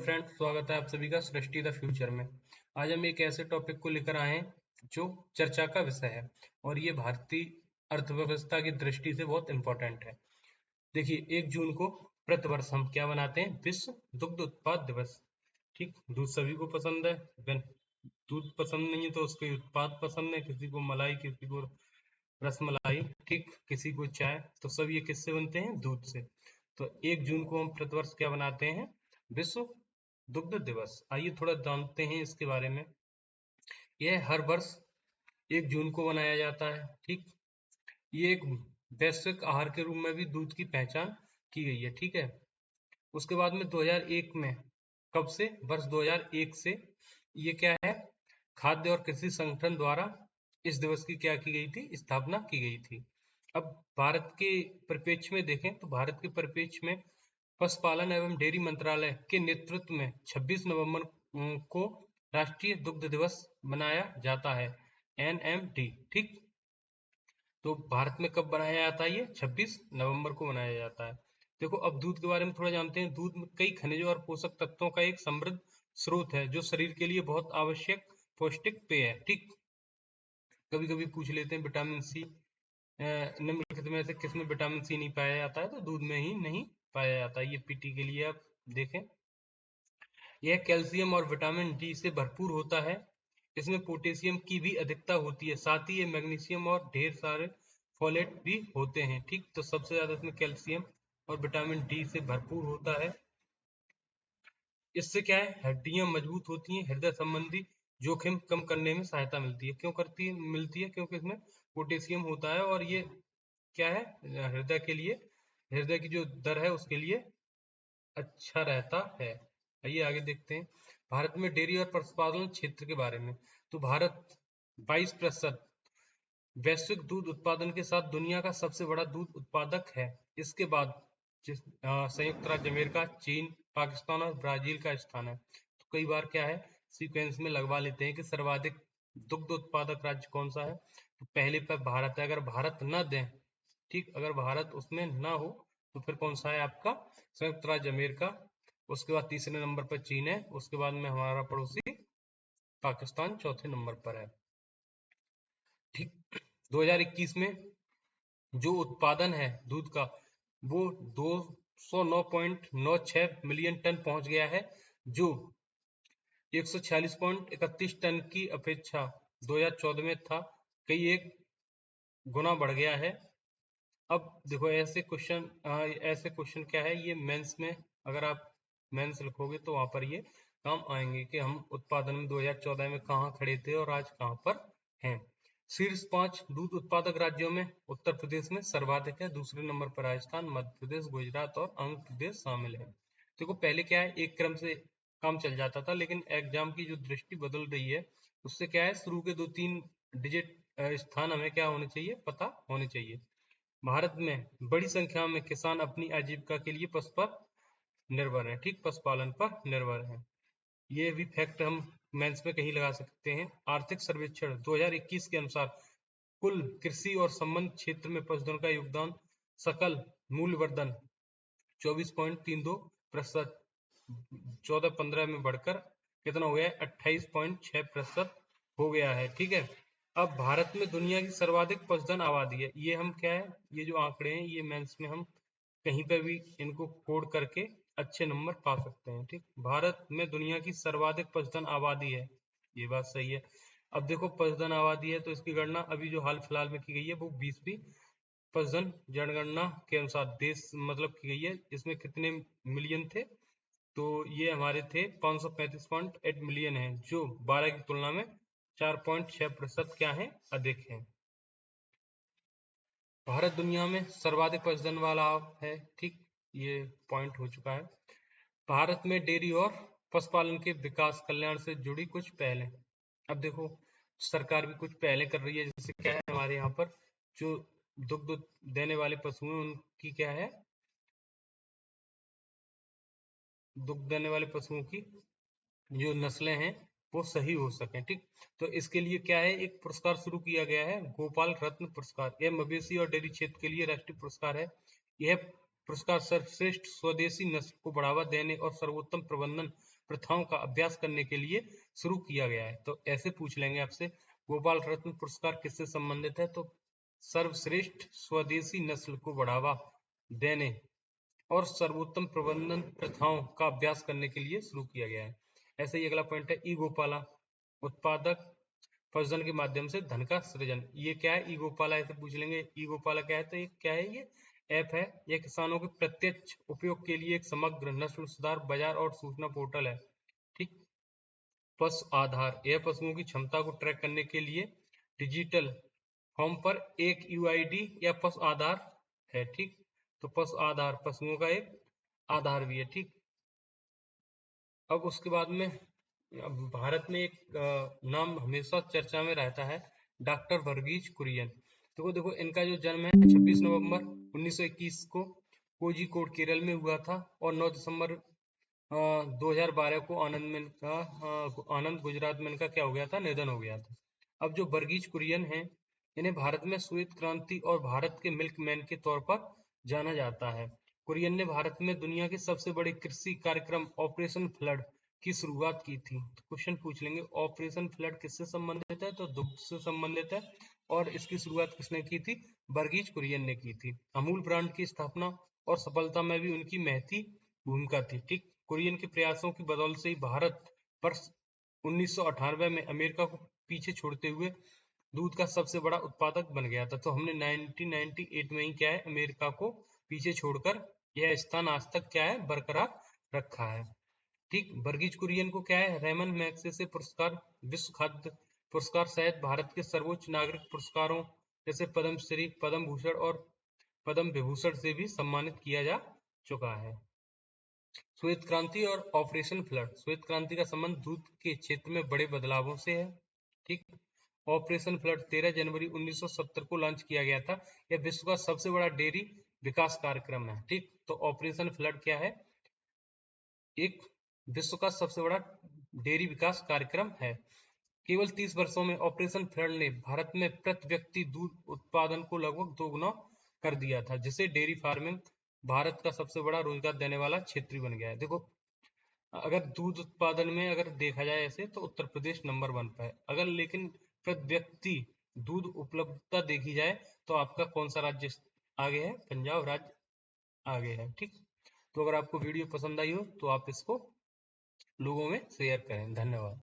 Friends, स्वागत है आप सभी का सृष्टि द फ्यूचर में। आज हम एक ऐसे टॉपिक को लेकर आए हैं जो चर्चा का विषय है और ये भारतीय अर्थव्यवस्था की दृष्टि से बहुत इंपॉर्टेंट है। देखिए, 1 जून को प्रतिवर्ष हम क्या मनाते हैं? विश्व दुग्ध उत्पाद दिवस। ठीक, दूध सभी को पसंद है। दूध पसंद नहीं है तो उसके उत्पाद पसंद है। किसी को मलाई, किसी को रसमलाई, ठीक, किसी को चाय। तो सब ये किससे बनते हैं? दूध से। तो 1 जून को हम प्रतिवर्ष क्या बनाते हैं? विश्व दुग्ध दिवस। आइए थोड़ा जानते हैं इसके बारे में। यह हर वर्ष 1 जून को मनाया जाता है। ठीक, ये एक वैश्विक आहार के रूप में भी दूध की पहचान की गई है। ठीक है, उसके बाद में 2001 में, कब से? वर्ष 2001 से ये क्या है, खाद्य और कृषि संगठन द्वारा इस दिवस की क्या की गई थी? स्थापना की गई थी। अब भारत के परिप्रेक्ष्य में देखें तो भारत के परिप्रेक्ष्य में पशुपालन एवं डेयरी मंत्रालय के नेतृत्व में 26 नवंबर को राष्ट्रीय दुग्ध दिवस मनाया जाता है, NMD। ठीक, तो भारत में कब बनाया जाता है? ये 26 नवंबर को मनाया जाता है। देखो, अब दूध के बारे में थोड़ा जानते हैं। दूध में कई खनिजों और पोषक तत्वों का एक समृद्ध स्रोत है जो शरीर के लिए बहुत आवश्यक पौष्टिक पेय है। ठीक, कभी कभी पूछ लेते हैं विटामिन सी निम्नलिखित में से किसमें विटामिन सी नहीं पाया जाता है? तो दूध में ही नहीं पाया जाता है। ये पीटी के लिए आप देखें। यह कैल्शियम और विटामिन डी से भरपूर होता है। इसमें पोटेशियम की भी अधिकता होती है, साथ ही ये मैग्नीशियम और ढेर सारे फोलेट भी होते हैं। ठीक, तो सबसे ज्यादा इसमें कैल्शियम और विटामिन डी से भरपूर होता है। इससे क्या है, हड्डियां मजबूत होती हैं, हृदय संबंधी जोखिम कम करने में सहायता मिलती है। क्यों करती है? मिलती है क्योंकि इसमें पोटेशियम होता है और ये क्या है, हृदय के लिए, हृदय की जो दर है उसके लिए अच्छा रहता है। आइए आगे देखते हैं भारत में डेयरी और पशुपालन क्षेत्र के बारे में। तो भारत 22% वैश्विक दूध उत्पादन के साथ दुनिया का सबसे बड़ा दूध उत्पादक है। इसके बाद संयुक्त राज्य अमेरिका, चीन, पाकिस्तान और ब्राजील का स्थान है। तो कई बार क्या है, सीक्वेंस में लगवा लेते हैं कि सर्वाधिक दुग्ध उत्पादक राज्य कौन सा है। तो पहले पर भारत है। अगर भारत न दें, ठीक, अगर भारत उसमें ना हो तो फिर कौन सा है आपका? संयुक्त राज्य अमेरिका। उसके बाद तीसरे नंबर पर चीन है। उसके बाद में हमारा पड़ोसी पाकिस्तान चौथे नंबर पर है। ठीक, 2021 में जो उत्पादन है दूध का वो 209.96 मिलियन टन पहुंच गया है, जो 146.31 टन की अपेक्षा 2014 में था कई एक गुना बढ़ गया है। अब देखो, ऐसे क्वेश्चन क्या है, ये मेंस में अगर आप मेंस लिखोगे तो वहां पर ये काम आएंगे कि हम उत्पादन में 2014 में कहाँ खड़े थे और आज कहाँ पर हैं। शीर्ष 5 दूध उत्पादक राज्यों में उत्तर प्रदेश में सर्वाधिक है, दूसरे नंबर पर राजस्थान, मध्य प्रदेश, गुजरात और आंध्र प्रदेश शामिल है। देखो, पहले क्या है, एक क्रम से काम चल जाता था, लेकिन एग्जाम की जो दृष्टि बदल रही है उससे क्या है, शुरू के 2-3 डिजिट स्थान हमें क्या होने चाहिए, पता होने चाहिए। भारत में बड़ी संख्या में किसान अपनी आजीविका के लिए पशु पर निर्भर हैं। ठीक, पशुपालन पर निर्भर हैं। ये भी फैक्ट हम मेंस में कहीं लगा सकते हैं। आर्थिक सर्वेक्षण 2021 के अनुसार कुल कृषि और संबंध क्षेत्र में पशुधन का योगदान सकल मूल्यवर्धन 24.32%, 14-15 में बढ़कर कितना हो गया है? 28.6% हो गया है। ठीक है, अब भारत में दुनिया की सर्वाधिक पशुधन आबादी है। ये हम क्या है, ये जो आंकड़े हैं ये मेंस में हम कहीं पे भी इनको कोड करके अच्छे नंबर पा सकते हैं। ठीक, भारत में दुनिया की सर्वाधिक पशुधन आबादी है, ये बात सही है। अब देखो, पशुधन आबादी है तो इसकी गणना अभी जो हाल फिलहाल में की गई है वो 20वीं पशुधन जनगणना के अनुसार देश मतलब की गई है। इसमें कितने मिलियन थे? तो ये हमारे थे 535.8 मिलियन है, जो 12 की तुलना में 4.6% क्या है, अधिक है। भारत दुनिया में सर्वाधिक पशुधन वाला है। ठीक, ये पॉइंट हो चुका है। भारत में डेयरी और पशुपालन के विकास कल्याण से जुड़ी कुछ पहलें। अब देखो, सरकार भी कुछ पहले कर रही है। जैसे क्या है, हमारे यहाँ पर जो दुग्ध देने वाले पशु हैं उनकी क्या है, दुग्ध देने वाले पशुओं की जो नस्लें हैं वो सही हो सकें। ठीक, तो इसके लिए क्या है, एक पुरस्कार शुरू किया गया है, गोपाल रत्न पुरस्कार। यह मवेशी और डेयरी क्षेत्र के लिए राष्ट्रीय पुरस्कार है। यह पुरस्कार सर्वश्रेष्ठ स्वदेशी नस्ल को बढ़ावा देने और सर्वोत्तम प्रबंधन प्रथाओं का अभ्यास करने के लिए शुरू किया गया है। तो ऐसे पूछ लेंगे आपसे, गोपाल रत्न पुरस्कार किससे संबंधित है? तो सर्वश्रेष्ठ स्वदेशी नस्ल को बढ़ावा देने और सर्वोत्तम प्रबंधन प्रथाओं का अभ्यास करने के लिए शुरू किया गया है। ऐसे ही अगला पॉइंट है ई गोपाला, उत्पादक पशुधन के माध्यम से धन का सृजन। ये क्या है ई गोपाला? ऐसे पूछ लेंगे ई गोपाला क्या है? तो ये क्या है? ये ऐप है, ये किसानों के प्रत्यक्ष उपयोग के लिए एक समग्र नस्ल सुधार बाजार और सूचना पोर्टल है। ठीक। पशु आधार, यह पशुओं की क्षमता को ट्रैक करने के लिए डिजिटल फॉर्म पर एक यूआईडी या पशु आधार है। ठीक। तो पशु आधार पशुओं का एक आधार भी है। ठीक। अब उसके बाद में भारत में एक नाम हमेशा चर्चा में रहता है, डॉक्टर वर्गीज कुरियन। तो देखो इनका जो जन्म है 26 नवंबर 1921 को कोझिकोड केरल में हुआ था और 9 दिसंबर 2012 को आनंद गुजरात में इनका क्या हो गया था? निधन हो गया था। अब जो वर्गीज कुरियन है, इन्हें भारत में श्वेत क्रांति और भारत के मिल्कमैन के तौर पर जाना जाता है। कुरियन ने भारत में दुनिया के सबसे बड़े कृषि कार्यक्रम ऑपरेशन फ्लड की शुरुआत की थी। तो क्वेश्चन पूछ लेंगे, ऑपरेशन फ्लड किससे संबंधित है? तो दुग्ध से संबंधित है और इसकी शुरुआत किसने की थी? वर्गीज कुरियन ने की थी। अमूल ब्रांड की स्थापना और सफलता में भी उनकी महती भूमिका थी। ठीक। कुरियन के प्रयासों की बदौलत से ही भारत वर्ष 1998 में अमेरिका को पीछे छोड़ते हुए दूध का सबसे बड़ा उत्पादक बन गया था। तो हमने 1998 में ही क्या है, अमेरिका को पीछे छोड़कर यह स्थान आज तक क्या है, बरकरार रखा है। ठीक। वर्गीज कुरियन को क्या है, रेमन मैग्सेसे पुरस्कार, विश्व खाद्य पुरस्कार सहित भारत के सर्वोच्च नागरिक पुरस्कारों जैसे पद्मश्री, पद्म भूषण और पद्म विभूषण से भी सम्मानित किया जा चुका है। श्वेत क्रांति और ऑपरेशन फ्लड। श्वेत क्रांति का संबंध दूध के क्षेत्र में बड़े बदलावों से है। ठीक। ऑपरेशन फ्लड 13 जनवरी 1970 को लॉन्च किया गया था। यह विश्व का सबसे बड़ा डेयरी विकास कार्यक्रम है। ठीक। तो ऑपरेशन फ्लड क्या है? एक विश्व का सबसे बड़ा डेयरी विकास कार्यक्रम है। केवल 30 वर्षों में ऑपरेशन फ्लड ने भारत में प्रति व्यक्ति दूध उत्पादन को लगभग दोगुना कर दिया था, जिसे डेयरी फार्मिंग भारत का सबसे बड़ा रोजगार देने वाला क्षेत्र बन गया है। देखो अगर दूध उत्पादन में अगर देखा जाए ऐसे तो उत्तर प्रदेश नंबर 1 पर है। अगर लेकिन प्रति व्यक्ति दूध उपलब्धता देखी जाए तो आपका कौन सा राज्य आगे है? पंजाब राज्य आगे है। ठीक। तो अगर आपको वीडियो पसंद आई हो तो आप इसको लोगों में शेयर करें। धन्यवाद।